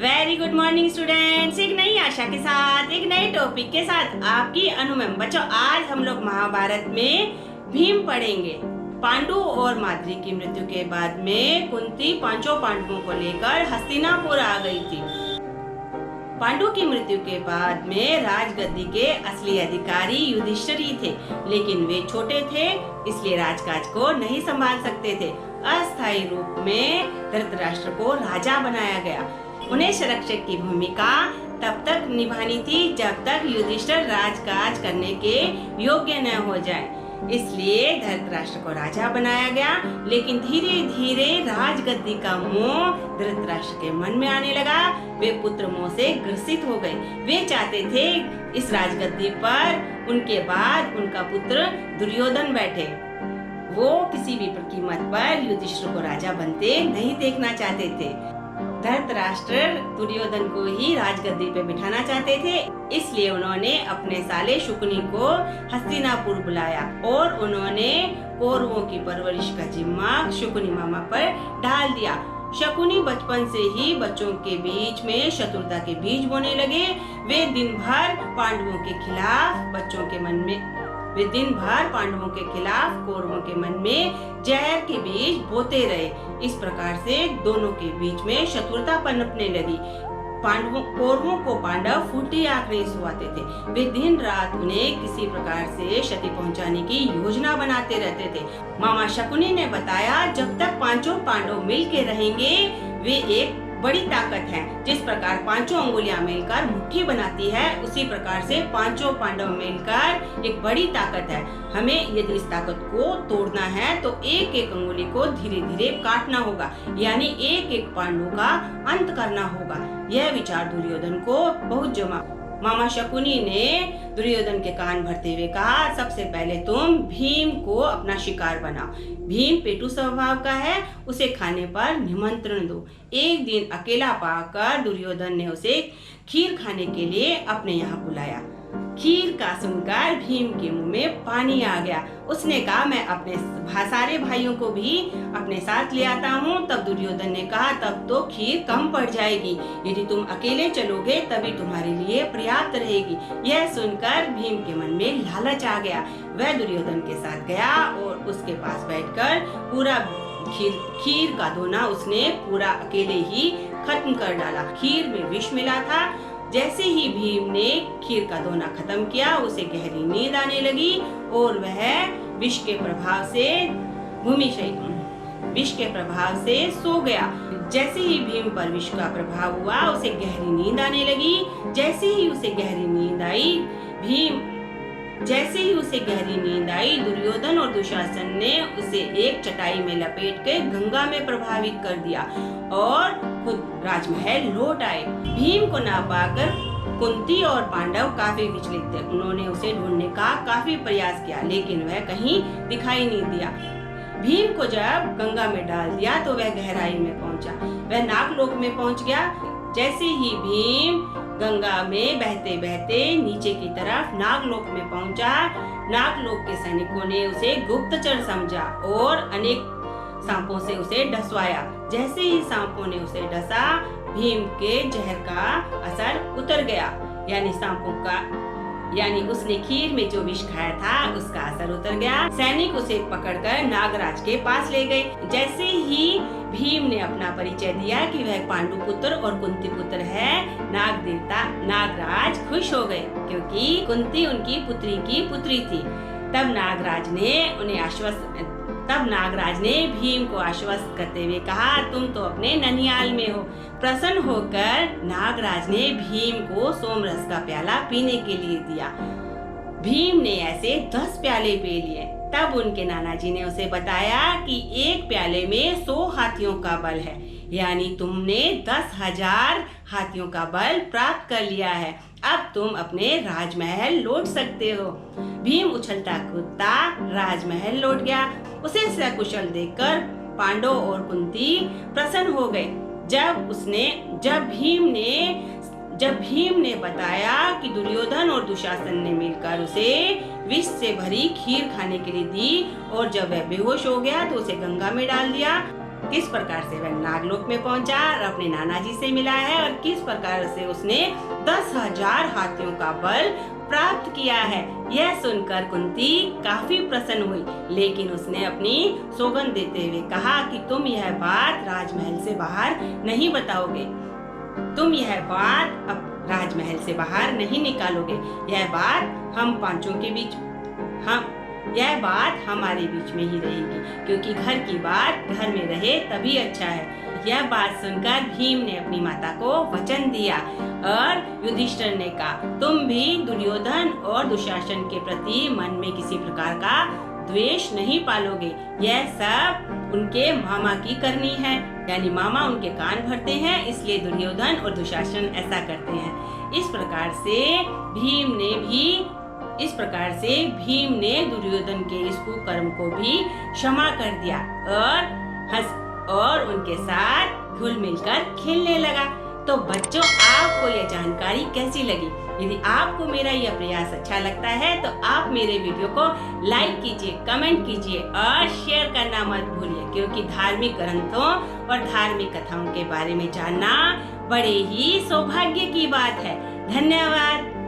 Very good morning students. एक नई आशा के साथ एक नए टॉपिक के साथ आपकी अनु मैम। बच्चों, आज हम लोग महाभारत में भीम पढ़ेंगे। पांडु और माद्री की मृत्यु के बाद में कुंती पांचों पांडवों को लेकर हस्तिनापुर आ गई थी। पांडु की मृत्यु के बाद में राजगद्दी के असली अधिकारी युधिष्ठिर ही थे, लेकिन वे छोटे थे इसलिए राजकाज को नहीं संभाल सकते थे। अस्थायी रूप में धृतराष्ट्र को राजा बनाया गया। उन्हें संरक्षक की भूमिका तब तक निभानी थी जब तक युधिष्ठिर राजकाज करने के योग्य न हो जाए, इसलिए धृतराष्ट्र को राजा बनाया गया। लेकिन धीरे धीरे राजगद्दी का मोह धृतराष्ट्र के मन में आने लगा। वे पुत्र मोह से ग्रसित हो गए। वे चाहते थे इस राजगद्दी पर उनके बाद उनका पुत्र दुर्योधन बैठे। वो किसी भी कीमत पर युधिष्ठिर को राजा बनते नहीं देखना चाहते थे। धृतराष्ट्र दुर्योधन को ही राजगद्दी पे बिठाना चाहते थे, इसलिए उन्होंने अपने साले शकुनी को हस्तिनापुर बुलाया और उन्होंने कौरवों की परवरिश का जिम्मा शकुनी मामा पर डाल दिया। शकुनी बचपन से ही बच्चों के बीच में शत्रुता के बीज बोने लगे। वे दिन भर पांडवों के खिलाफ कौरवों के मन में जहर के बीज बोते रहे। इस प्रकार से दोनों के बीच में शत्रुता पनपने लगी। कौरवों को पांडव फूटी आंख नहीं सुहाते थे। वे दिन रात उन्हें किसी प्रकार से क्षति पहुंचाने की योजना बनाते रहते थे। मामा शकुनी ने बताया, जब तक पांचों पांडव मिल के रहेंगे वे एक बड़ी ताकत है। जिस प्रकार पांचों अंगुलियां मिलकर मुट्ठी बनाती है, उसी प्रकार से पांचों पांडव मिलकर एक बड़ी ताकत है। हमें यदि इस ताकत को तोड़ना है तो एक एक अंगुली को धीरे धीरे काटना होगा, यानी एक एक पांडव का अंत करना होगा। यह विचार दुर्योधन को बहुत जमा। मामा शकुनी ने दुर्योधन के कान भरते हुए कहा, सबसे पहले तुम भीम को अपना शिकार बनाओ। भीम पेटू स्वभाव का है, उसे खाने पर निमंत्रण दो। एक दिन अकेला पाकर दुर्योधन ने उसे खीर खाने के लिए अपने यहाँ बुलाया। खीर का सुनकर भीम के मुंह में पानी आ गया। उसने कहा, मैं अपने सारे भाइयों को भी अपने साथ ले आता हूँ। तब दुर्योधन ने कहा, तब तो खीर कम पड़ जाएगी। यदि तुम अकेले चलोगे तभी तुम्हारे लिए पर्याप्त रहेगी। यह सुनकर भीम के मन में लालच आ गया। वह दुर्योधन के साथ गया और उसके पास बैठकर पूरा खीर का दोना उसने पूरा अकेले ही खत्म कर डाला। खीर में विष मिला था। जैसे ही भीम ने खीर का दोना खत्म किया, उसे गहरी नींद आने लगी और वह विष के प्रभाव से सो गया। जैसे ही भीम पर विष का प्रभाव हुआ, उसे गहरी नींद आने लगी। जैसे ही उसे गहरी नींद आई, दुर्योधन और दुशासन ने उसे एक चटाई में लपेट के गंगा में प्रभावित कर दिया और खुद राजमहल लौट आए। भीम को ना पाकर कुंती और पांडव काफी विचलित थे। उन्होंने उसे ढूंढने का काफी प्रयास किया, लेकिन वह कहीं दिखाई नहीं दिया। भीम को जब गंगा में डाल दिया तो वह गहराई में पहुंचा। वह नागलोक में पहुंच गया। जैसे ही भीम गंगा में बहते बहते नीचे की तरफ नागलोक में पहुंचा, नागलोक के सैनिकों ने उसे गुप्तचर समझा और अनेक सांपों से उसे डसवाया। जैसे ही सांपों ने उसे डसा, भीम के जहर का असर उतर गया, यानी उसने खीर में जो विष खाया था उसका असर उतर गया। सैनिक उसे पकड़कर नागराज के पास ले गए। जैसे ही भीम ने अपना परिचय दिया कि वह पांडु पुत्र और कुंती पुत्र है, नाग देवता नागराज खुश हो गए, क्योंकि कुंती उनकी पुत्री की पुत्री थी। तब नागराज ने भीम को आश्वस्त करते हुए कहा, तुम तो अपने ननिहाल में हो। प्रसन्न होकर नागराज ने भीम को सोमरस का प्याला पीने के लिए दिया। भीम ने ऐसे 10 प्याले पी लिए। तब उनके नाना जी ने उसे बताया कि एक प्याले में 100 हाथियों का बल है, यानी तुमने 10,000 हाथियों का बल प्राप्त कर लिया है। अब तुम अपने राजमहल लौट सकते हो। भीम उछलता कूदता राजमहल लौट गया। उसे सकुशल देखकर पांडव और कुंती प्रसन्न हो गए। जब भीम ने बताया कि दुर्योधन और दुशासन ने मिलकर उसे विष से भरी खीर खाने के लिए दी और जब वह बेहोश हो गया तो उसे गंगा में डाल दिया, किस प्रकार से वह नागलोक में पहुंचा और अपने नाना जी से मिला है और किस प्रकार से उसने 10,000 हाथियों का बल प्राप्त किया है। यह सुनकर कुंती काफी प्रसन्न हुई, लेकिन उसने अपनी सौगंध देते हुए कहा कि तुम यह बात राजमहल से बाहर नहीं बताओगे, तुम यह बात अब राजमहल से बाहर नहीं निकालोगे। यह बात हमारे बीच में ही रहेगी, क्योंकि घर की बात घर में रहे तभी अच्छा है। यह बात सुनकर भीम ने अपनी माता को वचन दिया और युधिष्ठिर ने कहा, तुम भी दुर्योधन और दुशासन के प्रति मन में किसी प्रकार का द्वेष नहीं पालोगे। यह सब उनके मामा की करनी है, यानी मामा उनके कान भरते हैं, इसलिए दुर्योधन और दुशासन ऐसा करते हैं। इस प्रकार से भीम ने दुर्योधन के इस कुकर्म को भी क्षमा कर दिया और उनके साथ घुल मिलकर खेलने लगा। तो बच्चों, आपको यह जानकारी कैसी लगी? यदि आपको मेरा यह प्रयास अच्छा लगता है तो आप मेरे वीडियो को लाइक कीजिए, कमेंट कीजिए और शेयर करना मत भूलिए, क्योंकि धार्मिक ग्रंथों और धार्मिक कथाओं के बारे में जानना बड़े ही सौभाग्य की बात है। धन्यवाद।